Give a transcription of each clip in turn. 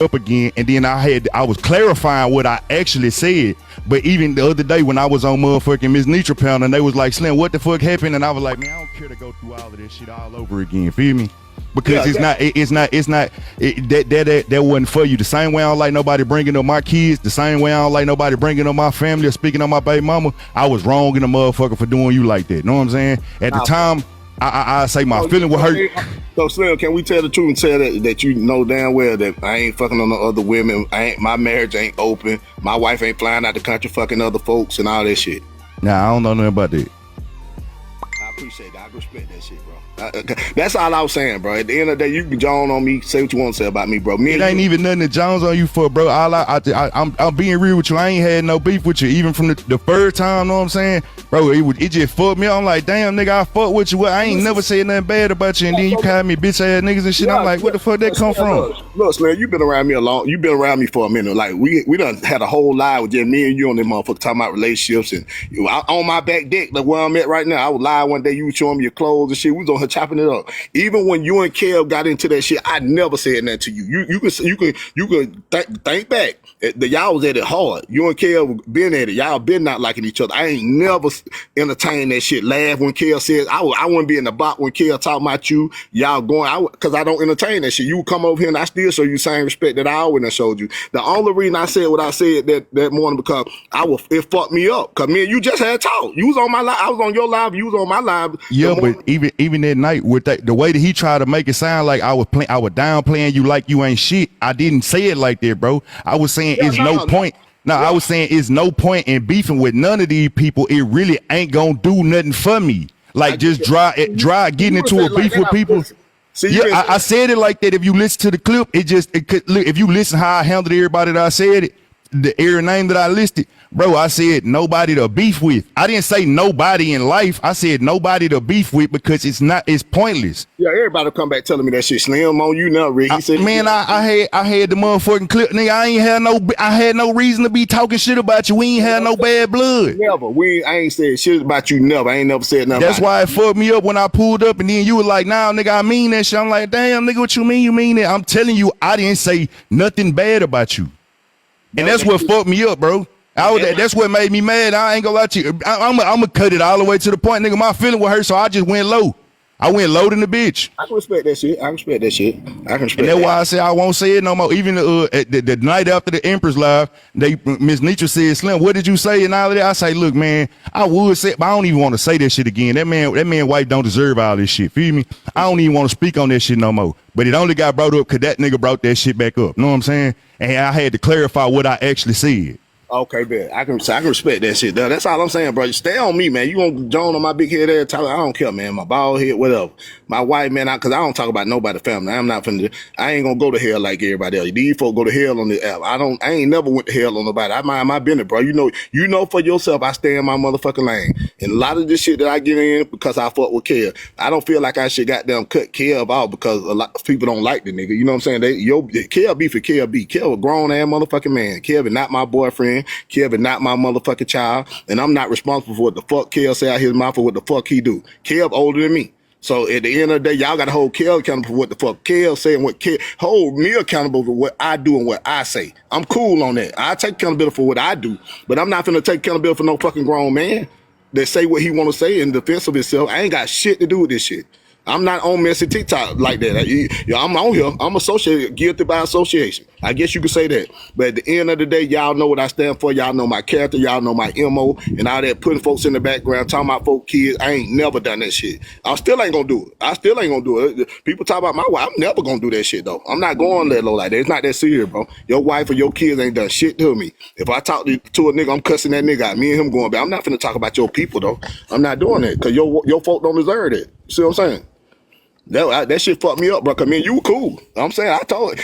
up again, and then I was clarifying what I actually said. But even the other day when I was on motherfucking Miss Nitra Pound, and they was like, Slim, what the fuck happened? And I was like, man, I don't care to go through all of this shit all over again. Feel me? Because that wasn't for you. The same way I don't like nobody bringing up my kids, the same way I don't like nobody bringing up my family or speaking on my baby mama, I was wrong in the motherfucker for doing you like that. Know what I'm saying? At the time, I say my feeling would hurt. So Slim, can we tell the truth and tell that you know damn well that I ain't fucking on no other women, my marriage ain't open, my wife ain't flying out the country fucking other folks and all that shit? Nah, I don't know nothing about that. I appreciate that. I respect that shit, bro. That's all I was saying, bro. At the end of the day, you can Jones on me, say what you want to say about me, bro. It ain't even nothing to Jones on you for, bro. I'm being real with you. I ain't had no beef with you, even from the first time. Know what I'm saying, bro? It just fucked me. I'm like, damn, nigga, I fuck with you. I ain't never said nothing bad about you, and then you call me bitch ass niggas and shit. I'm like, what the fuck that come from? Look, Slim, you been around me you've been around me for a minute. Like we done had a whole live with just me and you on this motherfucker talking about relationships, and on my back deck, like where I'm at right now. I was live one day. You was showing me your clothes and shit. We was on her chopping it up. Even when you and Kev got into that shit, I never said nothing to you. You can think back. Y'all was at it hard. You and Kev been at it. Y'all been not liking each other. I ain't never entertained that shit. Laugh when Kev says I wouldn't be in the box when Kev talking about you. Y'all going because I don't entertain that shit. You would come over here and I still show you the same respect that I always done showed you. The only reason I said what I said that morning because it fucked me up. Cause me and you just had talk. You was on my live. I was on your live. You was on my live. Yeah, but even that night with the way that he tried to make it sound like I was downplaying you like you ain't shit. I didn't say it like that, bro. I was saying no point. No, I was saying it's no point in beefing with none of these people. It really ain't gonna do nothing for me. Like just dry getting into a beef with people. Yeah, I said it like that. If you listen to the clip, if you listen how I handled everybody that I said it, the every name that I listed, bro, I said nobody to beef with. I didn't say nobody in life. I said nobody to beef with because it's pointless. Yeah, everybody come back telling me that shit. Slim on you now, Rick. I had the motherfucking clip, nigga. I had no reason to be talking shit about you. We ain't had no bad blood. Never. I ain't said shit about you. Never. I ain't never said nothing. That's why it fucked me up when I pulled up, and then you were like, "Nah, nigga, I mean that shit." I'm like, "Damn, nigga, what you mean? You mean that?" I'm telling you, I didn't say nothing bad about you. And that's what fucked me up, bro. That's what made me mad. I ain't gonna lie to you. I'm gonna cut it all the way to the point, nigga. My feeling was hurt, so I just went low. I went low than the bitch. I can respect that shit. And that's why I say I won't say it no more. Even the night after the Empress live, Miss Nitra said, "Slim, what did you say?" And all of that. I say, "Look, man, I would say, but I don't even want to say that shit again. That man wife don't deserve all this shit. Feel me? I don't even want to speak on that shit no more. But it only got brought up because that nigga brought that shit back up. Know what I'm saying? And I had to clarify what I actually said." Okay, bet. I can respect that shit, though. That's all I'm saying, bro. Stay on me, man. You gonna Joan on my big head every time? I don't care, man. My bald head, whatever. My wife, man, because I don't talk about nobody's family. I'm not finna. I ain't gonna go to hell like everybody else. These folks go to hell on the app. I ain't never went to hell on nobody. I mind my business, bro. You know for yourself, I stay in my motherfucking lane. And a lot of this shit that I get in because I fuck with Kev. I don't feel like I should goddamn cut Kev out because a lot of people don't like the nigga. You know what I'm saying? Kev be for Kev be. Kev a grown ass motherfucking man. Kev is not my boyfriend. Kev is not my motherfucking child, and I'm not responsible for what the fuck Kev say out his mouth or what the fuck he do. Kev older than me. So at the end of the day, y'all gotta hold Kev accountable for what the fuck Kev say and hold me accountable for what I do and what I say. I'm cool on that. I take accountability for what I do, but I'm not finna take accountability for no fucking grown man that say what he wanna say in defense of himself. I ain't got shit to do with this shit. I'm not on messy TikTok like that. I'm on here. I'm associated, guilty by association. I guess you could say that. But at the end of the day, y'all know what I stand for. Y'all know my character. Y'all know my MO. And all that putting folks in the background, talking about folk kids. I ain't never done that shit. I still ain't gonna do it. People talk about my wife. I'm never gonna do that shit, though. I'm not going that low like that. It's not that serious, bro. Your wife or your kids ain't done shit to me. If I talk to a nigga, I'm cussing that nigga out. Me and him going back. I'm not finna talk about your people, though. I'm not doing that because your folk don't deserve it. See what I'm saying? That shit fucked me up, bro. Cause man, you were cool. I'm saying, I told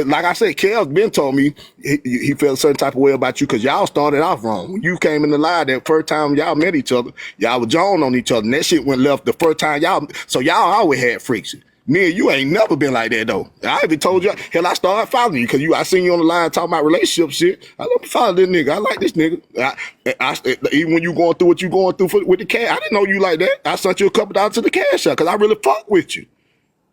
like I said, Kel's been told me he felt a certain type of way about you because y'all started off wrong. When you came in the line that first time y'all met each other, y'all were John on each other, and that shit went left the first time so y'all always had freaks. Me and you ain't never been like that though. I even told you, hell, I started following you because I seen you on the line talking about relationship shit. I love to follow this nigga. I like this nigga. Even when you going through what you going through with the cash, I didn't know you like that. I sent you a couple dollars to the cash out because I really fuck with you.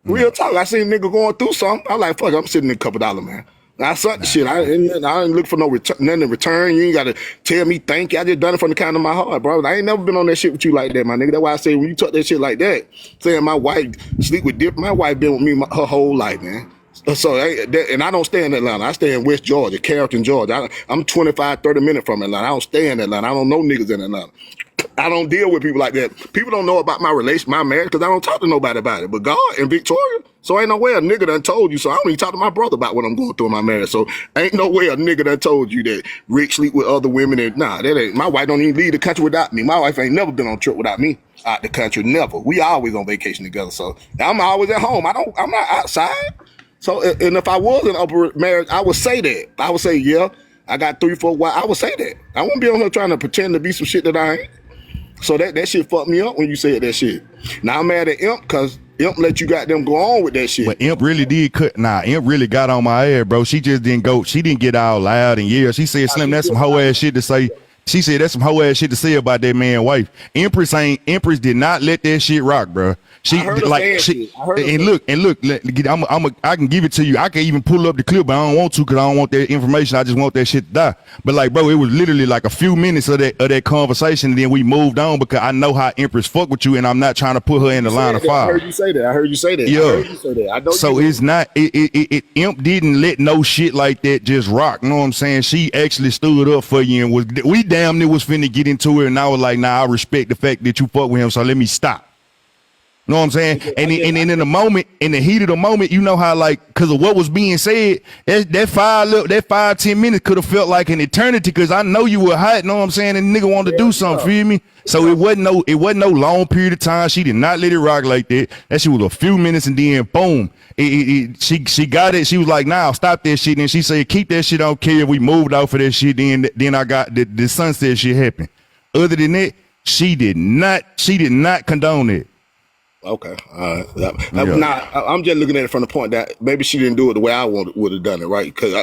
Real talk. I seen a nigga going through something. I like, fuck, I'm sitting in a couple dollars, man. I suck the shit. I didn't look for nothing in return. You ain't got to tell me thank you. I just done it from the kind of my heart, bro. I ain't never been on that shit with you like that, my nigga. That's why I say when you talk that shit like that, saying my wife sleep with different, my wife been with me her whole life, man. So, and I don't stay in Atlanta. I stay in West Georgia, Carrollton, Georgia. I'm 25, 30 minutes from Atlanta. I don't stay in Atlanta. I don't know niggas in Atlanta. I don't deal with people like that. People don't know about my relation, my marriage, because I don't talk to nobody about it. But God and Victoria, so ain't no way a nigga done told you. So I don't even talk to my brother about what I'm going through in my marriage. So ain't no way a nigga done told you that Rick sleep with other women. And nah, that ain't. My wife don't even leave the country without me. My wife ain't never been on a trip without me out the country. Never. We always on vacation together. So I'm always at home. I'm not outside. So and if I was in upper marriage, I would say that. I would say, yeah, I got 3, 4 wives. I would say that. I wouldn't be on here trying to pretend to be some shit that I ain't. So that shit fucked me up when you said that shit. Now I'm mad at Imp because Imp let you got them go on with that shit. But Imp really did cut. Nah, Imp really got on my ass, bro. She just didn't go. She didn't get all loud and yeah. She said, Slim, that's some hoe ass shit to say. She said that's some hoe ass shit to say about that man wife. Empress did not let that shit rock, bro. She like she, and look, I can give it to you. I can even pull up the clip, but I don't want to because I don't want that information. I just want that shit to die. But like, bro, it was literally like a few minutes of that conversation, and then we moved on because I know how Empress fuck with you, and I'm not trying to put her in the line of fire. I heard you say that. Yeah. I know. So it's not. Imp didn't let no shit like that just rock. You know what I'm saying? She actually stood up for you and we damn near was finna get into it, and I was like, nah, I respect the fact that you fuck with him, so let me stop. You know what I'm saying? And in the moment, in the heat of the moment, you know how like, because of what was being said, that 5-10 minutes could have felt like an eternity because I know you were hot, you know what I'm saying? And the nigga wanted to do something, feel me? So it wasn't no long period of time. She did not let it rock like that. That shit was a few minutes and then boom. She got it. She was like, nah, stop that shit. And she said, keep that shit on care. We moved out for that shit. Then I got the sunset shit happened. Other than that, she did not condone it. Okay, all right. Now I'm just looking at it from the point that maybe she didn't do it the way I would have done it, right? Because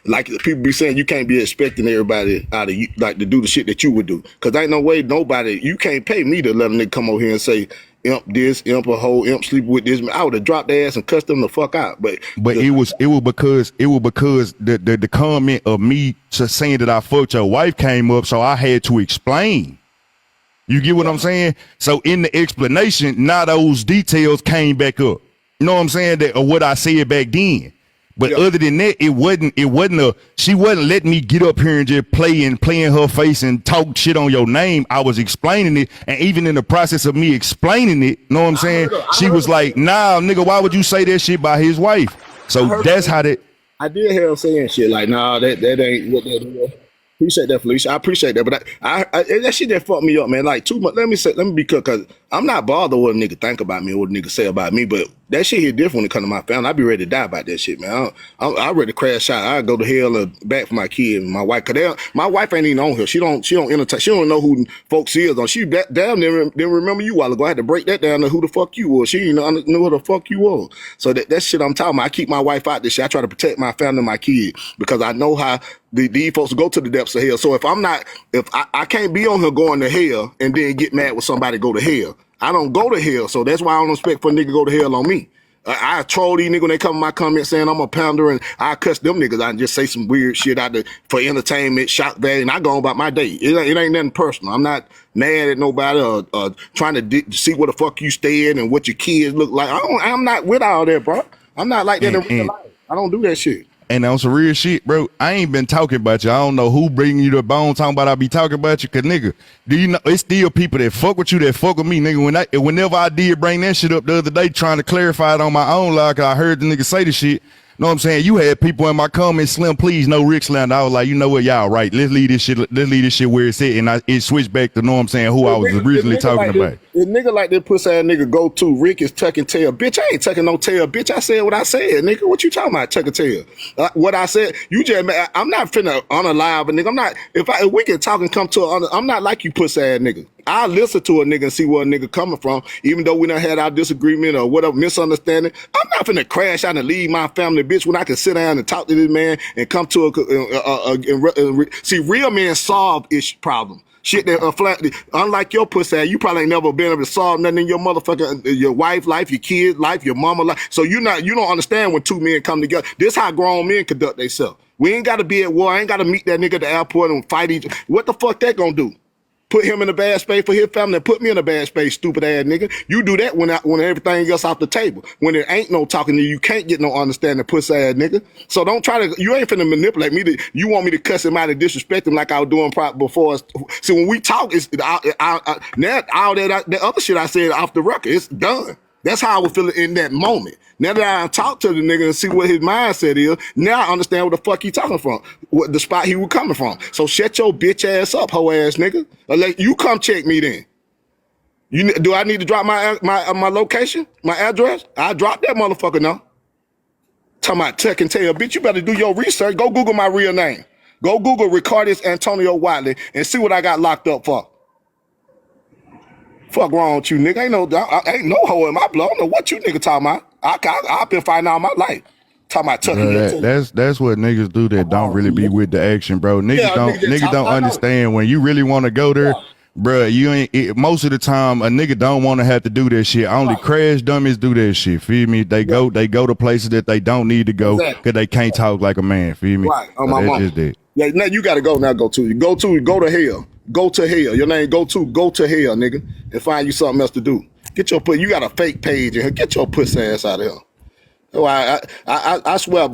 like people be saying, you can't be expecting everybody out of you like to do the shit that you would do. Because ain't no way nobody, you can't pay me to let a nigga come over here and say Imp this, Imp a hoe, Imp sleep with this. I would have dropped their ass and cussed them the fuck out. But it was because the comment of me just saying that I fucked your wife came up, so I had to explain. You get what I'm saying? So in the explanation, now those details came back up. You know what I'm saying? That or what I said back then. But other than that, she wasn't letting me get up here and just play in her face and talk shit on your name. I was explaining it. And even in the process of me explaining it, you know what I'm saying? She was like, nah, nigga, why would you say that shit by his wife? So that's how that. I did hear him saying shit like, nah, that ain't what that is. Appreciate that, Felicia. I appreciate that, but I that shit that fucked me up, man. Like too much. Let me be clear, because I'm not bothered what a nigga think about me or what a nigga say about me, but that shit hit different when it come to my family. I be ready to die about that shit, man. I ready to crash out. I go to hell or back for my kid and my wife. Cause my wife ain't even on here. She don't entertain. She don't know who folks is on. She damn didn't remember you a while ago. I had to break that down to who the fuck you was. She didn't know who the fuck you was. So that shit I'm talking about. I keep my wife out this shit. I try to protect my family and my kid because I know how these folks go to the depths of hell. So if I can't be on here going to hell and then get mad when somebody go to hell. I don't go to hell, so that's why I don't expect for a nigga to go to hell on me. I troll these niggas when they come in my comments saying I'm a pounder, and I cuss them niggas. I just say some weird shit out there for entertainment, shock value, and I go on about my day. It ain't nothing personal. I'm not mad at nobody or trying to see what the fuck you staying and what your kids look like. I'm not with all that, bro. I'm not like that in real life. I don't do that shit. And on some real shit, bro, I ain't been talking about you. I don't know who bringing you the bone talking about I be talking about you. Cause nigga, do you know it's still people that fuck with you that fuck with me, nigga. Whenever I did bring that shit up the other day trying to clarify it on my own, like I heard the nigga say the shit. Know what I'm saying? You had people in my comments, Slim, please, no Rick slander. I was like, you know what, y'all right. Let's leave this shit where it's at. And it switched back to, know what I'm saying, who I was originally talking about. The nigga like that pussy ass nigga go to Rick is tucking tail. Bitch, I ain't tucking no tail. Bitch, I said what I said, nigga. What you talking about, tucking tail? What I said, you just, I'm not finna unalive a nigga. I'm not, if we can talk and come to I'm not like you pussy ass nigga. I listen to a nigga and see where a nigga coming from, even though we done had our disagreement or whatever, misunderstanding. I'm not finna crash out and leave my family, bitch, when I can sit down and talk to this man and come to see, real men solve problem. Shit that flat. Unlike your pussy ass, you probably ain't never been able to solve nothing in your motherfucking your wife life, your kid life, your mama life. So you don't understand when two men come together. This how grown men conduct themselves. We ain't gotta be at war. I ain't gotta meet that nigga at the airport and fight each other. What the fuck that gonna do? Put him in a bad space for his family and put me in a bad space, stupid ass nigga. You do that when everything else off the table. When there ain't no talking to you, you can't get no understanding, pussy ass nigga. So don't try to, you ain't finna manipulate me. You want me to cuss him out and disrespect him like I was doing before. So when we talk, it's now all that other shit I said off the record, it's done. That's how I was feeling in that moment. Now that I talk to the nigga and see what his mindset is, now I understand where the fuck he talking from, what the spot he was coming from. So shut your bitch ass up, hoe ass nigga. Like, you come check me then. Do I need to drop my location, my address? I drop that motherfucker now. Talking about tuck and tail, bitch. You better do your research. Go Google my real name. Go Google Ricardus Antonio Wiley and see what I got locked up for. Fuck wrong with you, nigga. Ain't no hoe in my blood. I don't know what you nigga talking about. I've been fighting all my life. Talking about tucking. That's what niggas do that don't really be with the action, bro. Niggas don't understand when you really want to go there, bro. You ain't. Most of the time, a nigga don't want to have to do that shit. Only crash dummies do that shit. Feel me? They go to places that they don't need to go because they can't talk like a man. Feel me? Right. On my mom. Yeah. Now you gotta go. Now go to hell. Go to hell. Your name go to hell, nigga, and find you something else to do. You got a fake page in here. Get your pussy ass out of here. Oh, I swear,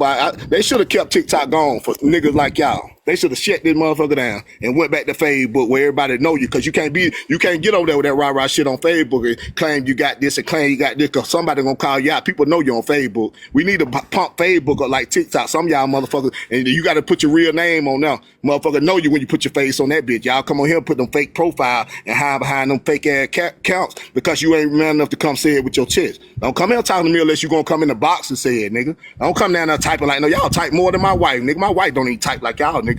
they should have kept TikTok gone for niggas like y'all. They should have shut this motherfucker down and went back to Facebook where everybody know you, because you can't get over there with that rah-rah shit on Facebook and claim you got this and claim you got this, because somebody gonna call you out. People know you on Facebook. We need to pump Facebook up like TikTok. Some of y'all motherfuckers, and you got to put your real name on there. Motherfucker know you when you put your face on that bitch. Y'all come on here and put them fake profile and hide behind them fake ass accounts because you ain't man enough to come say it with your chest. Don't come here talking to me unless you gonna come in the box and say it, nigga. Don't come down there typing like, no, y'all type more than my wife, nigga. My wife don't even type like y'all, nigga.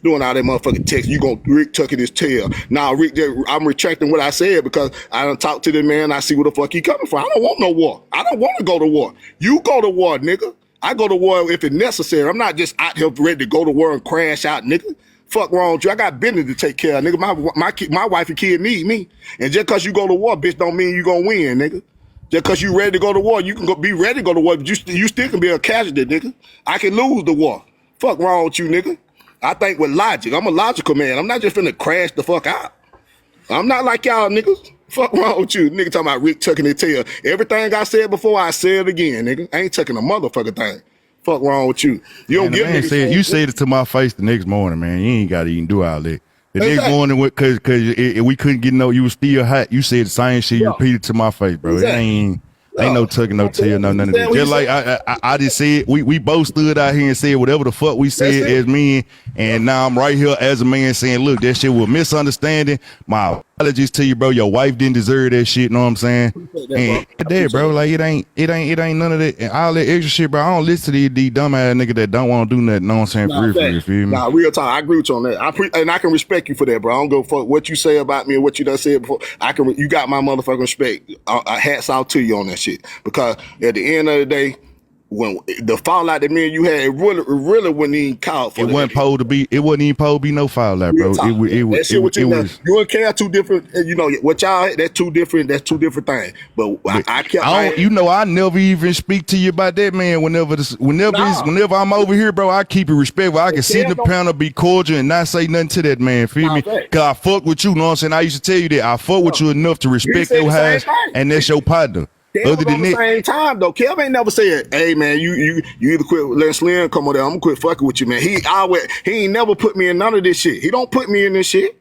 Doing all that motherfucking text, you gonna Rick tucking his tail. Now, Rick, I'm retracting what I said because I done talked to the man. I see where the fuck he coming from. I don't want no war. I don't want to go to war. You go to war, nigga. I go to war if it's necessary. I'm not just out here ready to go to war and crash out, nigga. Fuck wrong with you. I got business to take care of, nigga. My wife and kid need me. And just because you go to war, bitch, don't mean you gonna win, nigga. Just because you ready to go to war, you can be ready to go to war, but you still can be a casualty, nigga. I can lose the war. Fuck wrong with you, nigga. I think with logic. I'm a logical man. I'm not just finna crash the fuck out. I'm not like y'all niggas. Fuck wrong with you. Nigga talking about Rick tucking his tail. Everything I said before, I said it again, nigga. I ain't tucking a motherfucking thing. Fuck wrong with you. You don't get me. You said it to my face the next morning, man. You ain't got to even do all that. The next morning, because we couldn't get you was still hot. You said the same shit. You repeated to my face, bro. Exactly. Ain't no tucking, no tail, no none of that. Just like I just said, we both stood out here and said whatever the fuck we said as men, and now I'm right here as a man saying, look, that shit was misunderstanding. My apologies to you, bro. Your wife didn't deserve that shit. Know what I'm saying? And that, bro, like it ain't none of that and all that extra shit, bro. I don't listen to these dumb ass niggas that don't want to do nothing. Know what I'm saying? For real, you feel me? Nah, real talk. I agree with you on that. And I can respect you for that, bro. I don't go fuck what you say about me or what you done said before. You got my motherfucking respect. Hats off to you on that shit, because at the end of the day, when the fallout that me and you had, it really wasn't even called for. It wasn't supposed to be. It wasn't even supposed to be no fallout, bro. It was. You and Cal two different. You know what y'all? That's two different. That's two different things. But I kept. I never even speak to you about that, man. Whenever I'm over here, bro, I keep it respectful. I can sit in the panel, be cordial, and not say nothing to that man. Feel me? Cause I fuck with you. Know what I'm saying? I used to tell you that I fuck with you enough to respect your house, and that's your partner. Other than the same time though, Kev ain't never said, "Hey man, you either quit letting Slim come on there. I'm gonna quit fucking with you, man." He ain't never put me in none of this shit. He don't put me in this shit.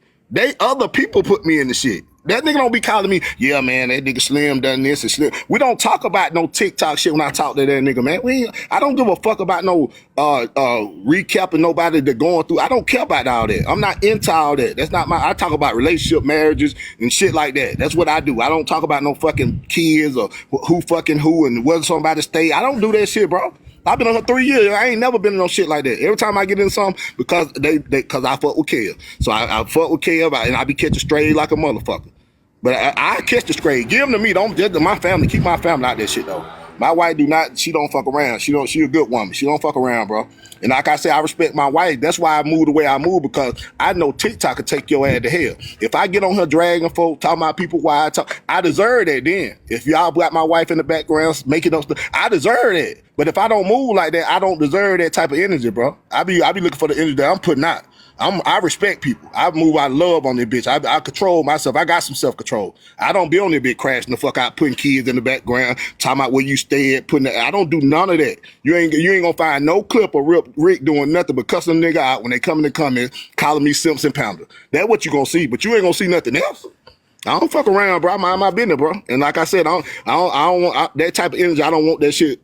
Other people put me in the shit. That nigga don't be calling me, yeah, man, that nigga Slim done this and Slim. We don't talk about no TikTok shit when I talk to that nigga, man. I don't give a fuck about no recapping nobody that going through. I don't care about all that. I'm not into all that. That's not I talk about relationship, marriages, and shit like that. That's what I do. I don't talk about no fucking kids or who fucking who and whether somebody stay. I don't do that shit, bro. I've been on her 3 years. I ain't never been in no shit like that. Every time I get in something, because because I fuck with Kev. So I fuck with Kev, and I be catching strays like a motherfucker. But I catch the stray. Give them to me. Don't just my family. Keep my family out that shit though. My wife she don't fuck around. She a good woman. She don't fuck around, bro. And like I said, I respect my wife. That's why I move the way I move, because I know TikTok could take your ass to hell. If I get on her dragging folk, talking about people why I talk, I deserve that then. If y'all got my wife in the background making up stuff, I deserve that. But if I don't move like that, I don't deserve that type of energy, bro. I be looking for the energy that I'm putting out. I respect people. I move out of love on this bitch. I control myself. I got some self-control. I don't be on this bitch crashing the fuck out, putting kids in the background, talking about where you stay at, I don't do none of that. You ain't gonna find no clip of Rick doing nothing but cussing a nigga out when they come in the comments, calling me Simpson Pounder. That's what you gonna see, but you ain't gonna see nothing else. I don't fuck around, bro. I mind my business, bro. And like I said, I don't want that type of energy. I don't want that shit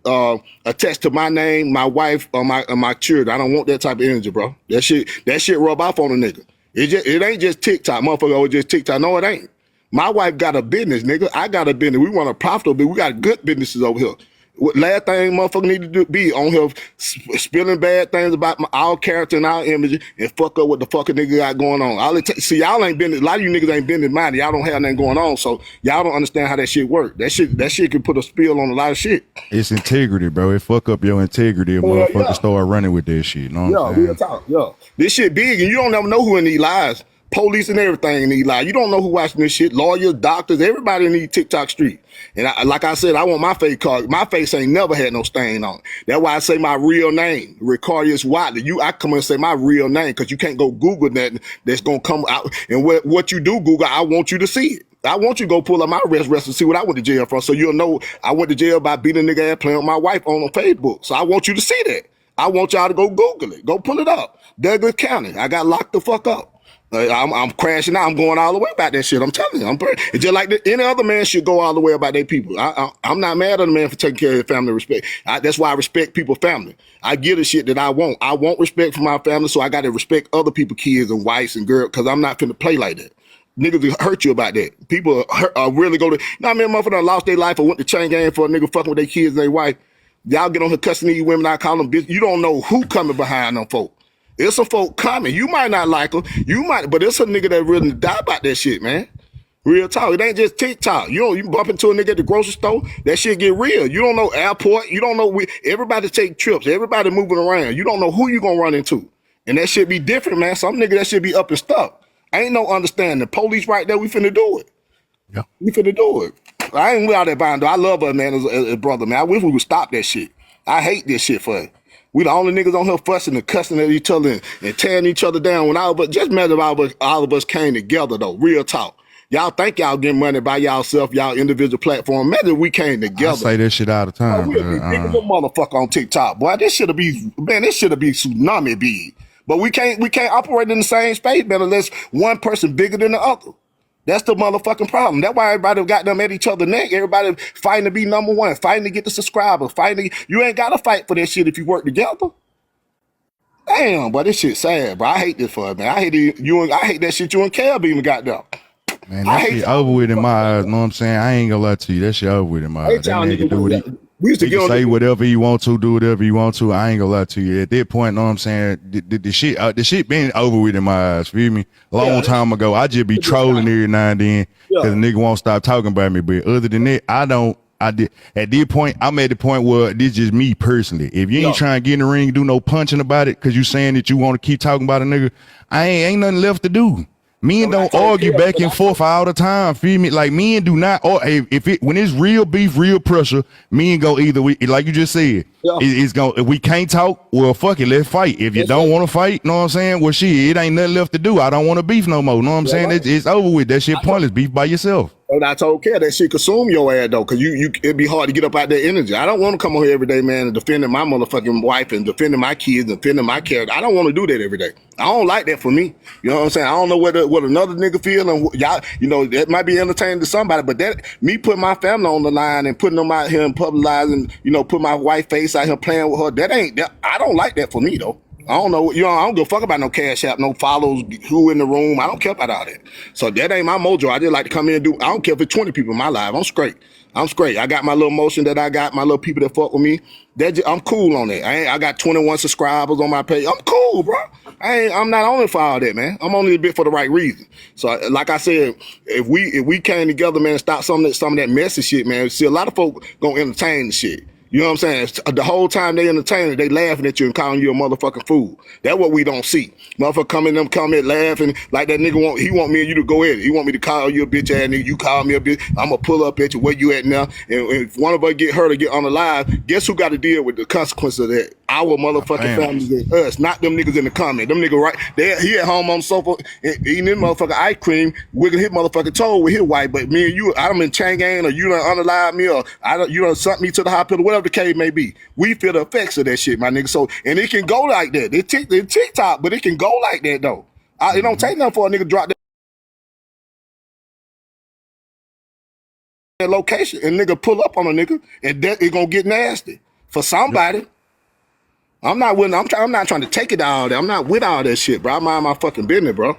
attached to my name, my wife, or my children. I don't want that type of energy, bro. That shit rub off on a nigga. It ain't just TikTok, motherfucker. Oh, just TikTok. No, it ain't. My wife got a business, nigga. I got a business. We want a profitable business. We got good businesses over here. What last thing motherfucker need to do be on here spilling bad things about our character and our image and fuck up what the fuck a nigga got going on. See, y'all ain't been, a lot of you niggas ain't been in mind. Y'all don't have nothing going on, so y'all don't understand how that shit work. That shit can put a spill on a lot of shit. It's integrity, bro. It fuck up your integrity if motherfuckers start running with that shit. You know what I'm saying? Real talk. Yeah. This shit big and you don't never know who in these lies. Police and everything in these lies. You don't know who watching this shit. Lawyers, doctors, everybody in these TikTok street. And like I said, I want my face card. My face ain't never had no stain on it. That's why I say my real name, Ricardus Watley. I come and say my real name because you can't go Google that. That's gonna come out. And what you do Google, I want you to see it. I want you to go pull up my arrest record and see what I went to jail for, so you'll know I went to jail by beating a nigga ass playing with my wife on Facebook. So I want you to see that. I want y'all to go Google it. Go pull it up. Douglas County. I got locked the fuck up. I'm crashing out. I'm going all the way about that shit. I'm telling you. It's just like any other man should go all the way about their people. I'm not mad at a man for taking care of his family respect. That's why I respect people's family. I give the shit that I want. I want respect from my family, so I got to respect other people's kids and wives and girls, because I'm not finna play like that. Niggas will hurt you about that. People really go to, motherfucker lost their life or went to chain gang for a nigga fucking with their kids and their wife. Y'all get on her cussing these women, I call them bitch. You don't know who coming behind them folk. It's some folk coming. You might not like them. But it's a nigga that really die about that shit, man. Real talk. It ain't just TikTok. You bump into a nigga at the grocery store, that shit get real. You don't know airport. You don't know everybody take trips. Everybody moving around. You don't know who you gonna run into. And that shit be different, man. Some nigga that shit be up and stuck. Ain't no understanding. Police right there, we finna do it. Yeah. We finna do it. I ain't out there buying though. I love her, man, as a brother, man. I wish we would stop that shit. I hate this shit for her. We the only niggas on here fussing and cussing at each other and tearing each other down. When just imagine if all of us came together though. Real talk. Y'all think y'all getting money by y'allself, y'all individual platform. Imagine if we came together. I say that shit all the time. We'd be big as a motherfucker on TikTok, boy. This should be tsunami big. But we can't operate in the same space, man, unless one person bigger than the other. That's the motherfucking problem. That's why everybody got them at each other's neck. Everybody fighting to be number one, fighting to get the subscribers, you ain't got to fight for that shit if you work together. Damn, but this shit sad, bro. I hate this for it, man. I hate that shit you and Caleb even got there. Man, that shit over with in my eyes, know what I'm saying? I ain't gonna lie to you. That shit over with in my eyes. That nigga do what he can say whatever he want to, do whatever he want to. I ain't gonna lie to you. At that point, know what I'm saying? The shit been over with in my eyes, feel me? Long time ago. I just be trolling every now and then because the nigga won't stop talking about me. But other than that, at this point, I'm at the point where this is just me personally. If you ain't trying to get in the ring, do no punching about it because you saying that you want to keep talking about a nigga, I ain't nothing left to do. Men don't argue back and forth all the time, feel me? Like men do not, or when it's real beef, real pressure, men go either way. Like you just said, it's going. If we can't talk, well, fuck it, let's fight. If you don't want to fight, know what I'm saying? Well, shit, it ain't nothing left to do. I don't want to beef no more. Know what I'm saying? It's over with. That shit pointless. Beef by yourself. And I told Kel that shit consume your ass though, cause it'd be hard to get up out that energy. I don't want to come on here every day, man, and defending my motherfucking wife and defending my kids and defending my character. I don't want to do that every day. I don't like that for me. You know what I'm saying? I don't know what another nigga feel, and y'all, that might be entertaining to somebody, but that me putting my family on the line and putting them out here and publicizing, put my wife face out here playing with her. I don't like that for me though. I don't know, I don't give a fuck about no cash app, no follows, who in the room. I don't care about all that. So that ain't my mojo. I just like to come in and do, I don't care if it's 20 people in my life. I'm straight. I got my little motion that I got, my little people that fuck with me. I'm cool on that. I got 21 subscribers on my page. I'm cool, bro. I'm not on it for all that, man. I'm only a bit for the right reason. So, like I said, if we came together, man, and stop some of that messy shit, man. See, a lot of folk gonna entertain the shit. You know what I'm saying? The whole time they entertaining, they laughing at you and calling you a motherfucking fool. That's what we don't see. Motherfucker come in them comment laughing like that nigga want me and you to go at it. He want me to call you a bitch ass nigga. You call me a bitch. I'm gonna pull up at you. Where you at now? And if one of us get hurt or get on the live, guess who got to deal with the consequences of that? Our motherfucking families and us, not them niggas in the comment. Them niggas right there, he at home on the sofa eating his motherfucking ice cream, wiggling his motherfucking toe with his wife. But me and you, I done been chain gang, or you done unalive me, or you done sent me to the hospital, whatever the case may be. We feel the effects of that shit, my nigga. So, and it can go like that. It's TikTok, but it can go like that though. It don't take nothing for a nigga drop that location and nigga pull up on a nigga, and that it gonna get nasty for somebody. I'm not trying to take it all that. I'm not with all that shit, bro. I mind my fucking business, bro.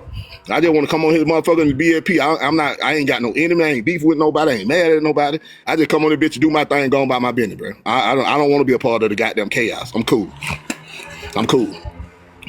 I just want to come on here, motherfucker, and be BFP. I ain't got no enemy. I ain't beef with nobody. I ain't mad at nobody. I just come on this bitch and do my thing and go about my business, bro. I don't want to be a part of the goddamn chaos. I'm cool.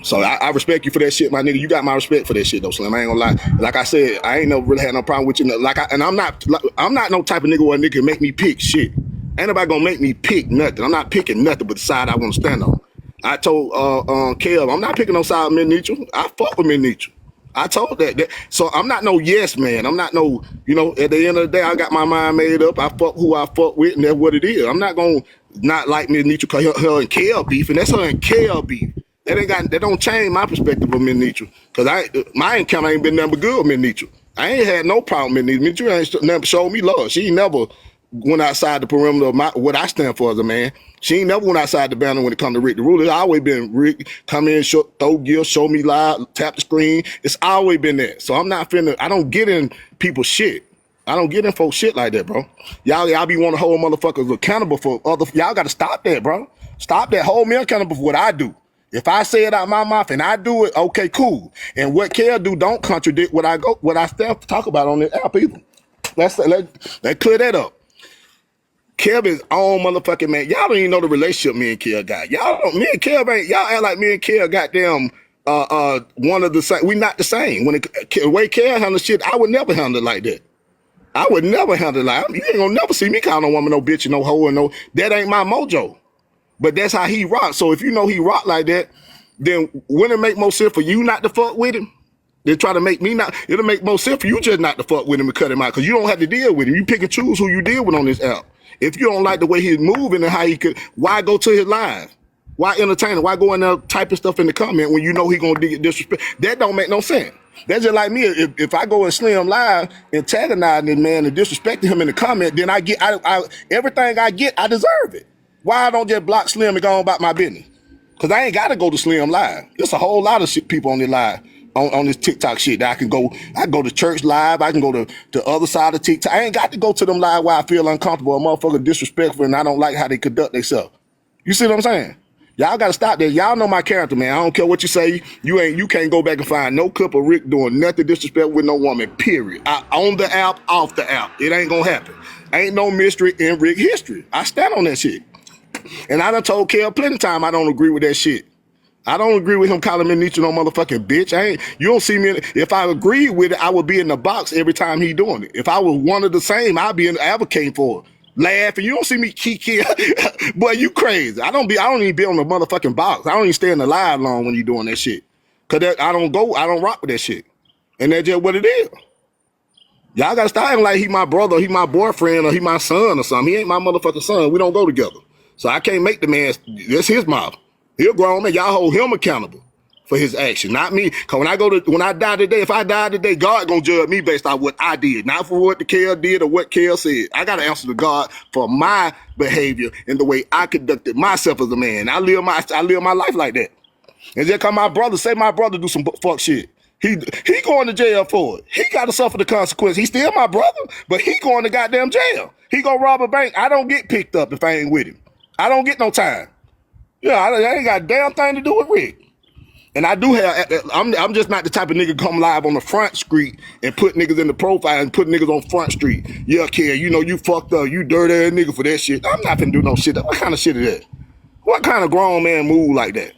So I respect you for that shit, my nigga. You got my respect for that shit, though, Slim. I ain't gonna lie. Like I said, I ain't never really had no problem with you. I'm not no type of nigga where a nigga make me pick shit. Ain't nobody gonna make me pick nothing. I'm not picking nothing but the side I want to stand on. I told Kev, I'm not picking no side of Mid Neutral. I fuck with Mid Neutral. I told that. So I'm not no yes man. I'm not no, at the end of the day, I got my mind made up. I fuck who I fuck with, and that's what it is. I'm not gonna not like Mid Neutral because her and Kev beef, and that's her and Kev beef. That don't change my perspective of Mid Neutral. Cause my encounter ain't been nothing good with Mid Neutral. I ain't had no problem with Mid Neutral. Mid Neutral ain't never showed me love. She ain't never went outside the perimeter of what I stand for as a man. She ain't never went outside the banner when it come to Ricdaruler. It's always been Rick, come in, throw gifts, show me live, tap the screen. It's always been that. So I'm not I don't get in people's shit. I don't get in folks shit like that, bro. Y'all be wanting to hold motherfuckers accountable for y'all gotta stop that, bro. Stop that. Hold me accountable for what I do. If I say it out my mouth and I do it, okay, cool. And what Kel do don't contradict what I still talk about on this app either. Let's clear that up. Kevin's own motherfucking man. Y'all don't even know the relationship me and Kel got. Me and Kel ain't. Y'all act like me and Kel goddamn one of the same. We not the same. The way Kel handle shit, I would never handle it like that. I would never handle it like you ain't gonna never see me call no woman no bitch and no hoe and no. That ain't my mojo. But that's how he rock. So if you know he rock like that, then wouldn't it make more sense for you not to fuck with him? They try to make me not. It'll make more sense for you just not to fuck with him and cut him out because you don't have to deal with him. You pick and choose who you deal with on this app. If you don't like the way he's moving and how he could, why go to his live? Why entertain him? Why go in there typing stuff in the comment when you know he gonna get disrespect? That don't make no sense. That's just like me. If I go and Slim live antagonizing this man and disrespecting him in the comment, then I get everything I get, I deserve it. Why I don't just block Slim and go on about my business? Because I ain't got to go to Slim live. There's a whole lot of shit people on this live, on this TikTok shit that I can go to church live. I can go to the other side of TikTok. I ain't got to go to them live where I feel uncomfortable, a motherfucker disrespectful, and I don't like how they conduct themselves. You see what I'm saying? Y'all got to stop that. Y'all know my character, man. I don't care what you say. You can't go back and find no clip of Rick doing nothing disrespectful with no woman, period. On the app, off the app. It ain't going to happen. Ain't no mystery in Rick history. I stand on that shit. And I done told Kel plenty of time I don't agree with that shit. I don't agree with him calling me Nietzsche no motherfucking bitch. You don't see me. If I agree with it, I would be in the box every time he doing it. If I was one of the same, I'd be advocating for it. Laughing. You don't see me kiki. Boy, you crazy. I don't even be on the motherfucking box. I don't even stay in the live long when you doing that shit. Cause I don't rock with that shit. And that's just what it is. Y'all gotta stop acting like he my brother, he my boyfriend, or he my son or something. He ain't my motherfucking son. We don't go together. So I can't make the man, that's his mouth. He'll grown man. Y'all hold him accountable for his action, not me. Cause when I die today, if I die today, God gonna judge me based on what I did, not for what the Kel did or what Kel said. I gotta answer to God for my behavior and the way I conducted myself as a man. I live my life like that. And just cause my brother do some fuck shit. He going to jail for it. He got to suffer the consequence. He's still my brother, but he going to goddamn jail. He gonna rob a bank. I don't get picked up if I ain't with him. I don't get no time. Yeah, I ain't got a damn thing to do with Rick. And I do have, I'm just not the type of nigga come live on the front street and put niggas in the profile and put niggas on front street. Yeah, kid, you fucked up. You dirty ass nigga for that shit. I'm not finna do no shit. What kind of shit is that? What kind of grown man move like that?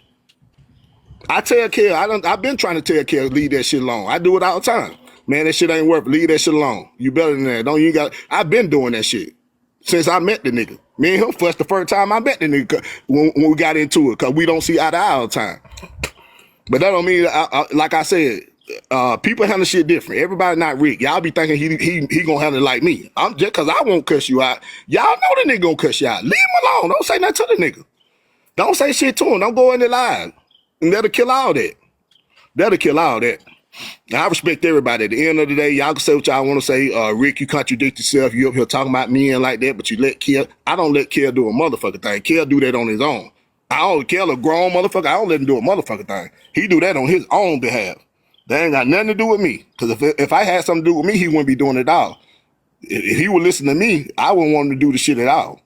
I tell Kel, I've been trying to tell Kel, leave that shit alone. I do it all the time. Man, that shit ain't worth it. Leave that shit alone. You better than that. Don't you got, I've been doing that shit since I met the nigga. Me and him fussed the first time I met the nigga when we got into it, because we don't see eye to eye all the time. But that don't mean, like I said, people handle shit different. Everybody not Rick. Y'all be thinking he gonna handle it like me. I'm just because I won't cuss you out. Y'all know the nigga gonna cuss you out. Leave him alone. Don't say nothing to the nigga. Don't say shit to him. Don't go in the line. And that'll kill all that. That'll kill all that. Now, I respect everybody. At the end of the day, y'all can say what y'all want to say. Rick, you contradict yourself. You up here talking about me and like that, but you let Kel. I don't let Kel do a motherfucking thing. Kel do that on his own. Kel a grown motherfucker. I don't let him do a motherfucking thing. He do that on his own behalf. That ain't got nothing to do with me. Because if I had something to do with me, he wouldn't be doing it all. If he would listen to me, I wouldn't want him to do the shit at all.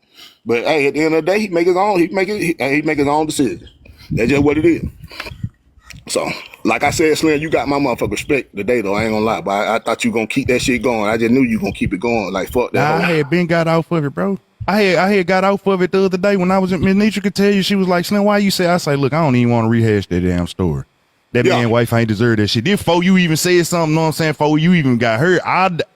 But hey, at the end of the day, he make his own. He make his own decision. That's just what it is. So, like I said, Slim, you got my motherfucking respect today, though. I ain't gonna lie, but I thought you gonna keep that shit going. I just knew you gonna keep it going. Like, fuck that. Nah, I had been got off of it, bro. I had got off of it the other day when I was in Miss Nietzsche could tell you, she was like, Slim, why you say? I say, look, I don't even want to rehash that damn story. That man wife ain't deserve that shit. Then before you even said something, know what I'm saying, before you even got hurt,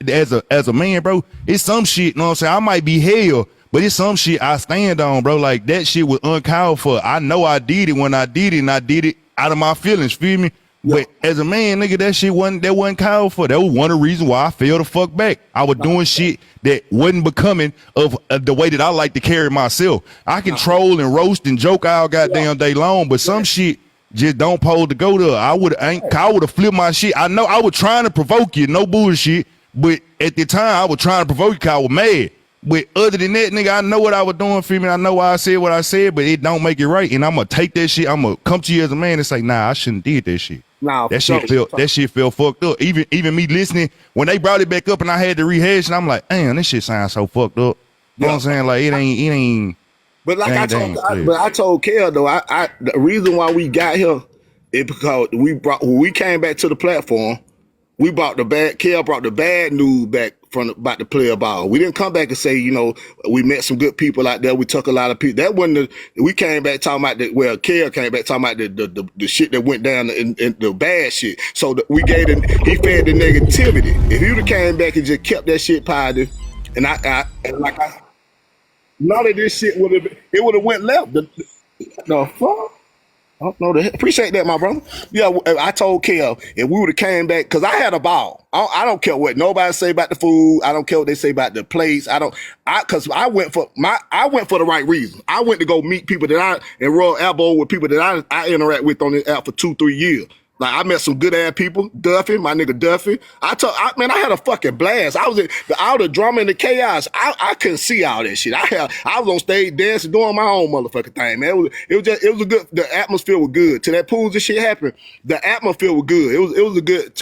as a man, bro, it's some shit, know what I'm saying, I might be hell, but it's some shit I stand on, bro. Like, that shit was uncalled for. I know I did it when I did it, and I did it out of my feelings, feel me? Yeah. But as a man, nigga, that shit wasn't called for. That was one of the reasons why I fell the fuck back. I was doing shit that wasn't becoming of the way that I like to carry myself. I can troll and roast and joke all goddamn day long, but some shit just don't pose to go there. I would have flipped my shit. I know I was trying to provoke you, no bullshit, but at the time I was trying to provoke you because I was mad. But other than that, nigga, I know what I was doing, feel me? I know why I said what I said, but it don't make it right. And I'm going to take that shit. I'm going to come to you as a man and say, nah, I shouldn't did that shit. Nah, that shit felt fucked up. Even me listening, when they brought it back up and I had to rehash, and I'm like, damn, this shit sounds so fucked up. You know what I'm saying? Like, it ain't. But like I told Kel though, the reason why we got here is because when we came back to the platform, Kel brought the bad news back about the player ball. We didn't come back and say, you know, we met some good people out there. We took a lot of people. That wasn't we came back talking about Kel came back talking about the shit that went down in the bad shit. So he fed the negativity. If he would have came back and just kept that shit positive, none of this shit would have went left. The fuck? I don't know. Appreciate that, my brother. Yeah, I told Kel if we would have came back, because I had a ball. I don't care what nobody say about the food. I don't care what they say about the place. Because I went for the right reason. I went to go meet people that and roll elbow with people that I interact with on this app for 2-3 years. Like, I met some good ass people. Duffy, my nigga Duffy. I had a fucking blast. I was all the drama and the chaos. I couldn't see all that shit. I was on stage dancing, doing my own motherfucking thing, man. It was a good. The atmosphere was good. Till that pools and shit happened, the atmosphere was good. It was a good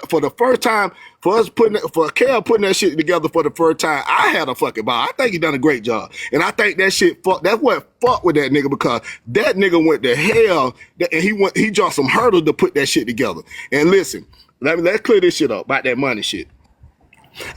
for the first time for Kel putting that shit together for the first time. I had a fucking ball. I think he done a great job, and I think that shit that's what fuck with that nigga, because that nigga went to hell and he jumped some hurdles to put that shit together. And listen, let's clear this shit up about that money shit.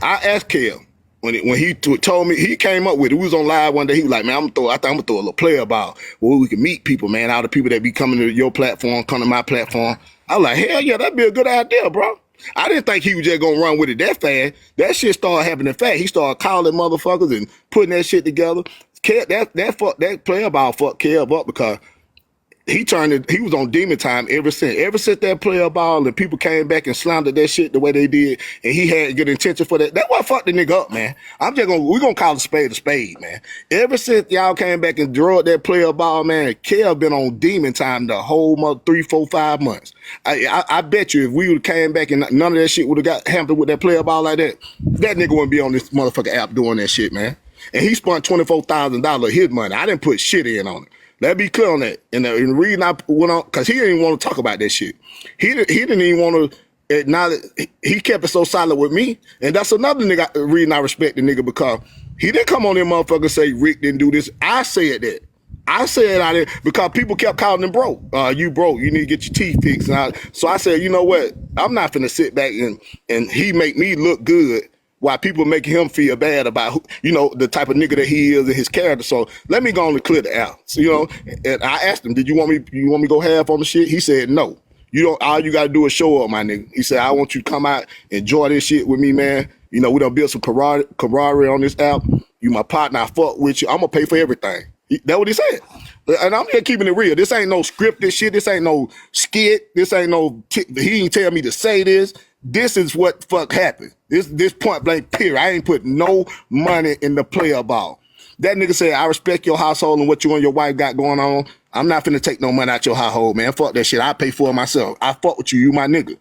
I asked Kel when he told me, he came up with it. We was on live one day. He was like, man, I think I'm gonna throw a little player ball where we can meet people, man. All the people that be coming to your platform, come to my platform. I was like, hell yeah, that'd be a good idea, bro. I didn't think he was just gonna run with it that fast. That shit started happening fast. He started calling motherfuckers and putting that shit together. That player ball fucked Kel up, because he was on demon time ever since that player ball and people came back and slandered that shit the way they did, and he had good intention for that. That's what fucked the nigga up, man. We're gonna call a spade, man. Ever since y'all came back and drug that player ball, man, Kel been on demon time the whole 3, 4, 5 months. I bet you if we would have came back and none of that shit would have got hampered with that player ball like that nigga wouldn't be on this motherfucking app doing that shit, man. And he spent $24,000 of his money. I didn't put shit in on it. Let's be clear on that. And the reason I went on, because he didn't even want to talk about that shit. He didn't even want to acknowledge. He kept it so silent with me. And that's another reason I respect the nigga, because he didn't come on there motherfucker and say Rick didn't do this. I said that. I said I didn't, because people kept calling him broke. You broke. You need to get your teeth fixed. So I said, you know what? I'm not finna sit back and he make me look good why people making him feel bad about the type of nigga that he is and his character. So let me go on and clear the out. So, and I asked him, did you want me to go half on the shit? He said no. You don't. All you gotta do is show up, my nigga. He said, I want you to come out, enjoy this shit with me, man. We done built some camaraderie on this app. You my partner, I fuck with you. I'm gonna pay for everything. That's what he said. And I'm just keeping it real. This ain't no scripted shit. This ain't no skit. This ain't no, he didn't tell me to say this. This is what the fuck happened. This point blank period. I ain't put no money in the player ball. That nigga said, I respect your household and what you and your wife got going on. I'm not finna take no money out your household, man. Fuck that shit. I pay for it myself. I fuck with you. You my nigga.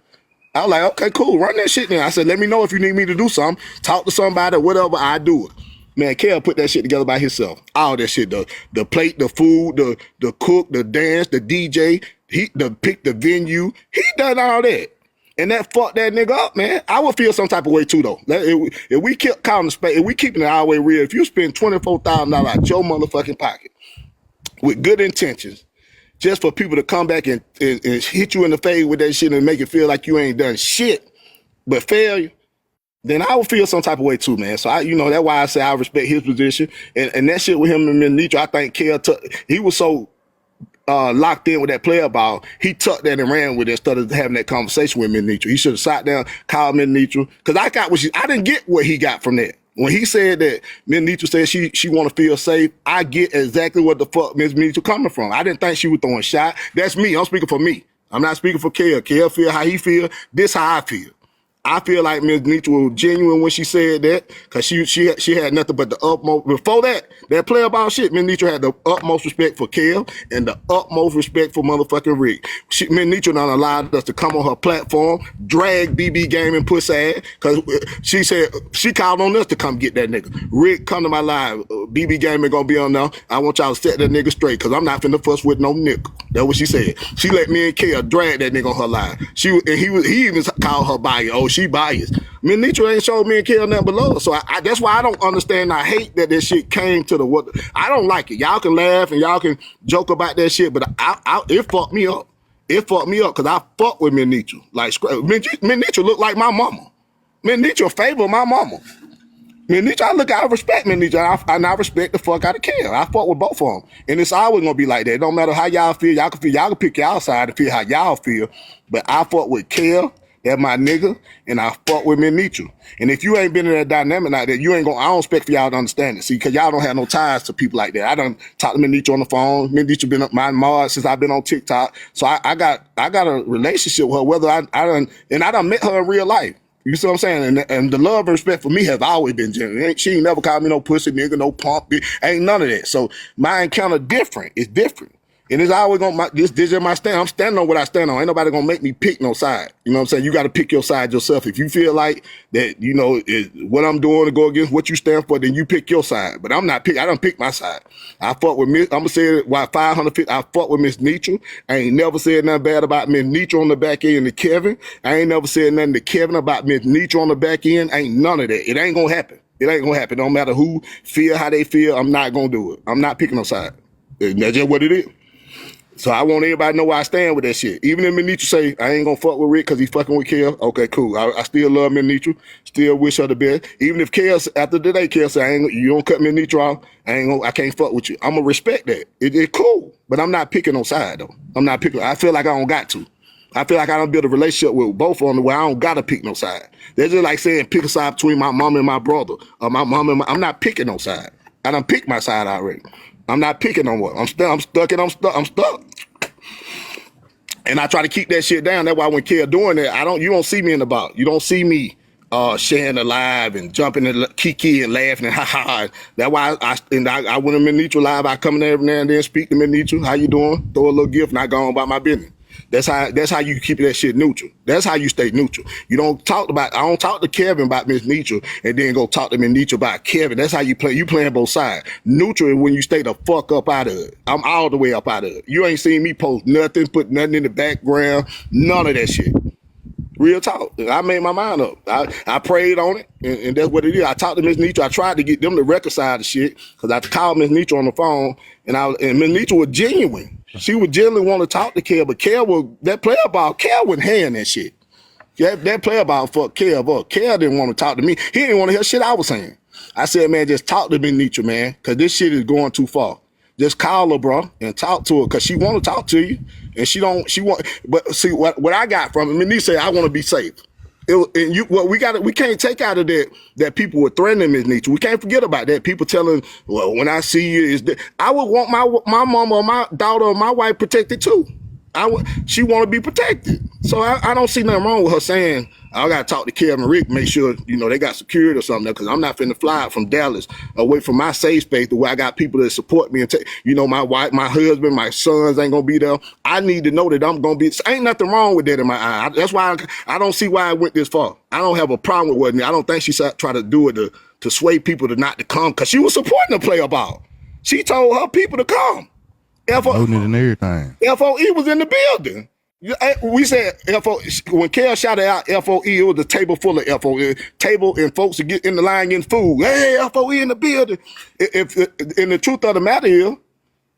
I was like, okay, cool. Run that shit then. I said, let me know if you need me to do something. Talk to somebody, whatever, I do it. Man, Kel put that shit together by himself. All that shit, the plate, the food, the cook, the dance, the DJ, the pick the venue. He done all that. And that fucked that nigga up, man. I would feel some type of way too, though. If we kept counting space, if we keeping it our way real, if you spend $24,000 out your motherfucking pocket with good intentions, just for people to come back and hit you in the face with that shit and make it feel like you ain't done shit but failure, then I would feel some type of way too, man. So that's why I say I respect his position. And that shit with him and Nitro, I think Kel he was so locked in with that player ball, he tucked that and ran with it instead of having that conversation with Nitro. He should have sat down, called Nitro, because I didn't get what he got from that. When he said that Ms. Nitro said she want to feel safe, I get exactly what the fuck Ms. Nitro coming from. I didn't think she was throwing shot. That's me. I'm speaking for me. I'm not speaking for Kel. Kel feel how he feel. This how I feel. I feel like Ms. Nitro was genuine when she said that, because she had nothing but the utmost. Before that player ball shit, Ms. Nitro had the utmost respect for Kel and the utmost respect for motherfucking Rick. Ms. Nitro done allowed us to come on her platform, drag BB Game and pussy ass, because she said she called on us to come get that nigga. Rick, come to my live. BB Game ain't gonna be on now. I want y'all to set that nigga straight, because I'm not finna fuss with no nigga. That's what she said. She let me and Kel drag that nigga on her live. He even called her biased. Oh, she biased. Ms. Nitro ain't showed me and Kel nothing below. So that's why I don't understand. I hate that this shit came to what. I don't like it. Y'all can laugh and y'all can joke about that shit, but it fucked me up. It fucked me up because I fuck with Ms. Nitro. Like, Ms. Nitro look like my mama. Ms. Nitro favor my mama. Ms. Nitro, I respect Ms. Nitro, and I respect the fuck out of Kel. I fuck with both of them. And it's always gonna be like that. It don't matter how y'all feel. Y'all can pick y'all side and feel how y'all feel. But I fuck with Kel. That's my nigga, and I fuck with Ms. Nitro. And if you ain't been in that dynamic like that, I don't expect for y'all to understand it. See, because y'all don't have no ties to people like that. I done talked to Ms. Nitro on the phone. Ms. Nitro been my mod since I've been on TikTok. So I got a relationship with her, whether I done met her in real life. You see what I'm saying? And the love and respect for me has always been genuine. She ain't never called me no pussy nigga, no pump. Ain't none of that. So my encounter different. It's different. And it's always this is my stand. I'm standing on what I stand on. Ain't nobody gonna make me pick no side. You know what I'm saying? You got to pick your side yourself. If you feel like that, what I'm doing to go against what you stand for, then you pick your side. But I'm not pick. I don't pick my side. I fuck with Miss. I'm gonna say it. Why 550? I fuck with Miss Nitro. I ain't never said nothing bad about Miss Nitro on the back end to Kevin. I ain't never said nothing to Kevin about Miss Nitro on the back end. Ain't none of that. It ain't gonna happen. It ain't gonna happen. No matter who feel how they feel, I'm not gonna do it. I'm not picking no side. That's just what it is. So I want everybody to know where I stand with that shit. Even if Nitro say, I ain't gonna fuck with Rick because he fucking with Kel, okay, cool. I still love Nitro, still wish her the best. Even if Kel, after the day, Kel say, you don't cut Nitro off, I can't fuck with you. I'm gonna respect that. It's cool, but I'm not picking no side though. I'm not picking, I feel like I don't got to. I feel like I done build a relationship with both of them where I don't gotta pick no side. They're just like saying pick a side between my mom and my brother, or my mom and I'm not picking no side. I done picked my side already. I'm not picking no more. I'm stuck. And I try to keep that shit down. That's why when Kel doing that, you don't see me in the box. You don't see me sharing the live and jumping and kiki and laughing and ha ha. That's why I went to Ms. Nitro live. I come in there every now and then, speak to Ms. Nitro. How you doing? Throw a little gift and I go on about my business. That's how you keep that shit neutral. That's how you stay neutral. I don't talk to Kevin about Ms. Nitro and then go talk to Ms. Nitro about Kevin. That's how you play. You playing both sides. Neutral is when you stay the fuck up out of it. I'm all the way up out of it. You ain't seen me post nothing, put nothing in the background, none of that shit. Real talk. I made my mind up. I prayed on it, and that's what it is. I talked to Ms. Nitro. I tried to get them to reconcile the shit because I called Ms. Nitro on the phone, and Ms. Nitro was genuine. She would genuinely want to talk to Kel, but that player ball, Kel wouldn't hand that shit. That player about fuck Kev up. Kev didn't want to talk to me. He didn't want to hear shit I was saying. I said, man, just talk to me, Nietzsche, man, because this shit is going too far. Just call her, bro, and talk to her, because she want to talk to you, and she want. But see, what I got from it, Nietzsche said, I want to be safe. We can't take out of that people were threatening Miss Nietzsche. We can't forget about that. People telling, well, when I see you, I would want my mama or my daughter or my wife protected too. She want to be protected. So I don't see nothing wrong with her saying, I got to talk to Kevin and Rick, make sure, they got security or something, because I'm not finna fly from Dallas away from my safe space to where I got people that support me and take, my wife, my husband, my sons ain't going to be there. I need to know that I'm going to be, ain't nothing wrong with that in my eye. That's why I don't see why I went this far. I don't have a problem with it. I don't think she tried to do it to sway people to not to come, because she was supporting the player ball. She told her people to come. And everything. FOE was in the building. We said when Kel shouted out FOE, it was a table full of FOE, table and folks to get in the line getting food. Hey, FOE in the building. If and the truth of the matter is,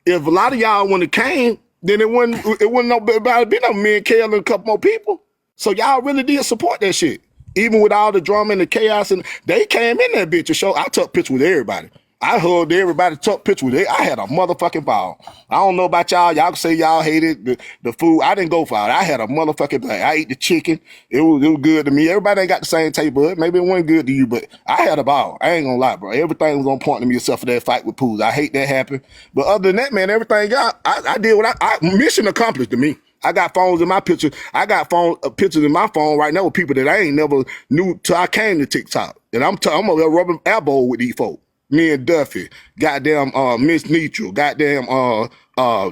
if a lot of y'all wouldn't have came, then it wouldn't be no me and Kel and a couple more people. So y'all really did support that shit. Even with all the drama and the chaos, and they came in that bitch to show. I took pictures with everybody. I hugged everybody, took pictures with it. I had a motherfucking ball. I don't know about y'all. Y'all can say y'all hated the food. I didn't go for it. I had a motherfucking thing. I ate the chicken. It was good to me. Everybody ain't got the same taste bud. Maybe it wasn't good to you, but I had a ball. I ain't gonna lie, bro. Everything was on point to me except for that fight with Pools. I hate that happened. But other than that, man, everything I did what I mission accomplished to me. I got phones in my picture. I got pictures in my phone right now with people that I ain't never knew till I came to TikTok. And I'm over there rubbing elbow with these folks. Me and Duffy, goddamn Miss Neutral, goddamn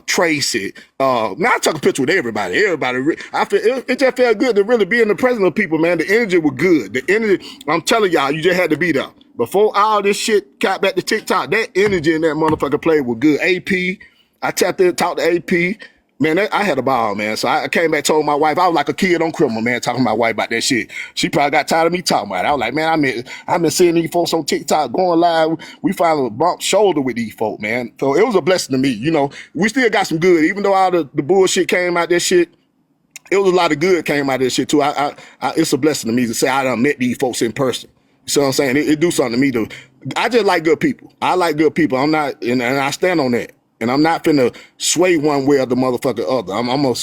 Tracy. Now I took a picture with everybody. I feel it just felt good to really be in the presence of people, man. The energy was good. The energy, I'm telling y'all, you just had to be there. Before all this shit got back to TikTok, that energy in that motherfucker play was good. AP, I tapped in, talked to AP. Man, I had a ball, man. So I came back, told my wife, I was like a kid on criminal, man, talking to my wife about that shit. She probably got tired of me talking about it. I was like, man, I've been seeing these folks on TikTok going live. We finally bumped shoulder with these folks, man. So it was a blessing to me. We still got some good. Even though all the bullshit came out, that shit, it was a lot of good came out of this shit, too. It's a blessing to me to say I done met these folks in person. You see what I'm saying? It do something to me. I just like good people. I like good people. I'm not, and I stand on that. And I'm not finna sway one way or the motherfucker other. I'm gonna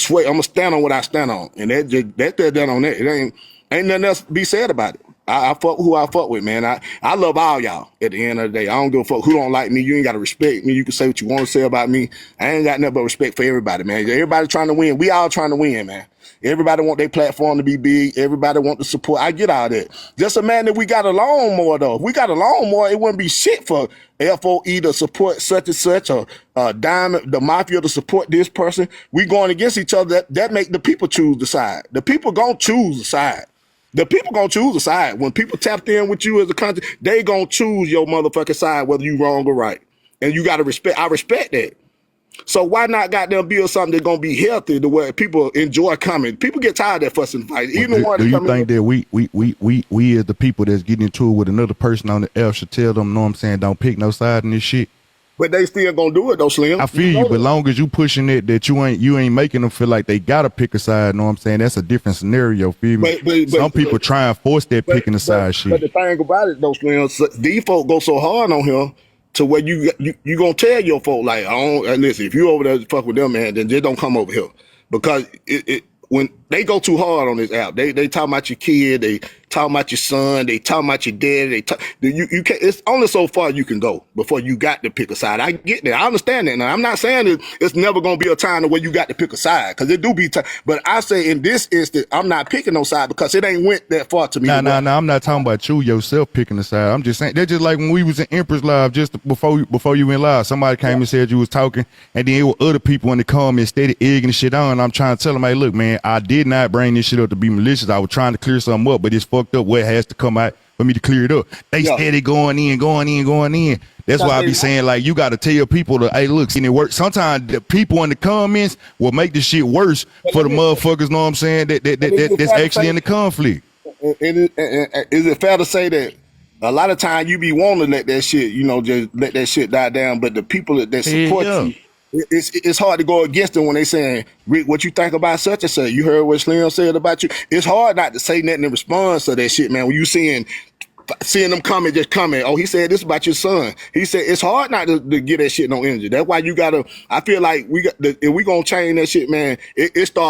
stand on what I stand on. And that's done on that. It ain't nothing else to be said about it. I fuck who I fuck with, man. I love all y'all at the end of the day. I don't give a fuck who don't like me. You ain't gotta respect me. You can say what you want to say about me. I ain't got nothing but respect for everybody, man. Everybody trying to win. We all trying to win, man. Everybody want their platform to be big. Everybody want the support. I get all that. Just a man that we got along more, though. If we got along more, it wouldn't be shit for FOE to support such and such, or Diamond, the Mafia to support this person. We going against each other. That make the people choose the side. The people gonna choose the side. The people gonna choose the side. When people tapped in with you as a country, they gonna choose your motherfucking side, whether you wrong or right. And you gotta respect. I respect that. So why not goddamn build something that's gonna be healthy to where people enjoy coming? People get tired of that fussing fight. Do you think that we as the people that's getting into it with another person on the F should tell them, know what I'm saying, don't pick no side in this shit? But they still gonna do it though, Slim. I feel you, but long as you pushing it that you ain't making them feel like they gotta pick a side, know what I'm saying? That's a different scenario, feel me? Some people try and force that picking a side shit. But the thing about it though, Slim, these folk go so hard on him to where you gonna tell your folk, like, listen, if you over there fuck with them, man, then just don't come over here. Because when they go too hard on this app, they talk about your kid, they talk about your son, they talk about your dad, you can't, it's only so far you can go before you got to pick a side. I get that. I understand that. Now, I'm not saying it's never gonna be a time where you got to pick a side, because it do be time. But I say in this instance, I'm not picking no side because it ain't went that far to me. Nah, I'm not talking about you yourself picking a side. I'm just saying, that's just like when we was in Empress Live, just before you went live, somebody came and said you was talking, and then it were other people in the comments steady egging the shit on. I'm trying to tell them, hey, look, man, I did not bring this shit up to be malicious. I was trying to clear something up, but it's fucked up where it has to come out for me to clear it up. They steady going in. That's why I be saying, like, you got to tell people to, hey, look, see, it works. Sometimes the people in the comments will make the shit worse for the motherfuckers, know what I'm saying, that's actually in the conflict. Is it fair to say that a lot of times you be wanting to let that shit, just let that shit die down, but the people that support you, it's hard to go against them when they saying, Rick, what you think about such and such? You heard what Slim said about you. It's hard not to say nothing in response to that shit, man. When you seeing them comment, just comment. Oh, he said this about your son. He said it's hard not to get that shit no energy. That's why you gotta. I feel like if we gonna change that shit, man. It starts.